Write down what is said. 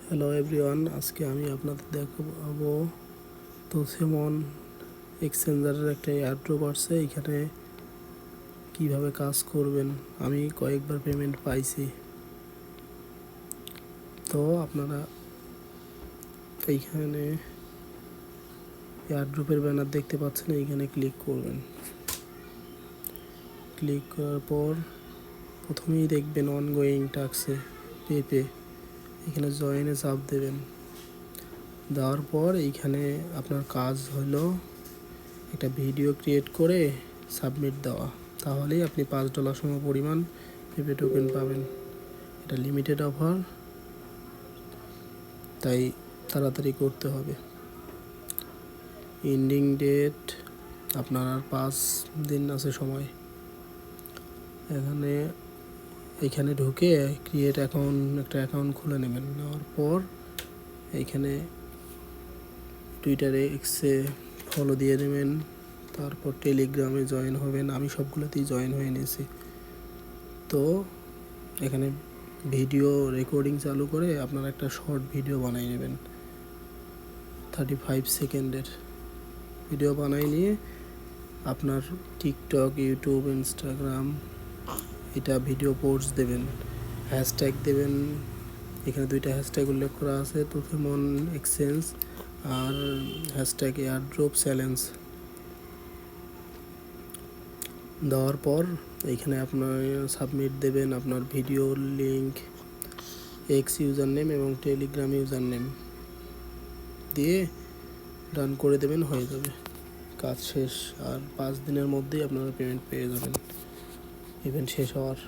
Hello everyone, আজকে আমি আপনাদের দেখাবো তোসেমন এক্সচেঞ্জারের একটা এয়ারড্রপ আসছে। এখানে কিভাবে কাজ করবেন। আমি কয়েকবার পেমেন্ট পাইছি। তো আপনারা এইখানে এয়ারড্রপের ব্যানার দেখতে পাচ্ছেন, এইখানে ক্লিক করবেন। ক্লিক করার পর প্রথমেই দেখবেন অনগোয়িং টাস্কে পেপে, এখানে জয়েনে চাপ দেবেন। দেওয়ার পর এইখানে আপনার কাজ হলো একটা ভিডিও ক্রিয়েট করে সাবমিট দেওয়া, তাহলেই আপনি $5 সম পরিমাণ পেপে টোকেন পাবেন। এটা লিমিটেড অফার, তাই তাড়াতাড়ি করতে হবে। এন্ডিং ডেট আপনার আর 5 দিন আছে সময়। এইখানে ঢুকে ক্রিয়েট একটা অ্যাকাউন্ট খুলে নেবেন। নেওয়ার পর এইখানে টুইটারে এক্সে ফলো দিয়ে নেবেন, তারপর টেলিগ্রামে জয়েন হবেন। আমি সবগুলোতেই জয়েন হয়ে নিয়েছি। তো এখানে ভিডিও রেকর্ডিং চালু করে আপনারা একটা শর্ট ভিডিও বানিয়ে নেবেন, 35 সেকেন্ডের ভিডিও বানিয়ে নিয়ে আপনার টিকটক, ইউটিউব, ইনস্টাগ্রাম এটা ভিডিও পোস্ট দেবেন, হ্যাশট্যাগ দেবেন। এখানে 2টা হ্যাশট্যাগ উল্লেখ করা আছে, তোসেমন এক্সচেঞ্জ আর হ্যাশট্যাগ এয়ারড্রপ চ্যালেঞ্জ। দেওয়ার পর এইখানে আপনার সাবমিট দেবেন আপনার video link, x user name এবং টেলিগ্রাম ইউজার নেম দিয়ে রান করে দেবেন, হয়ে যাবে কাজ শেষ। আর 5 দিনের মধ্যেই আপনারা পেমেন্ট পেয়ে যাবেন ইভেন্ট শেষ হওয়ার।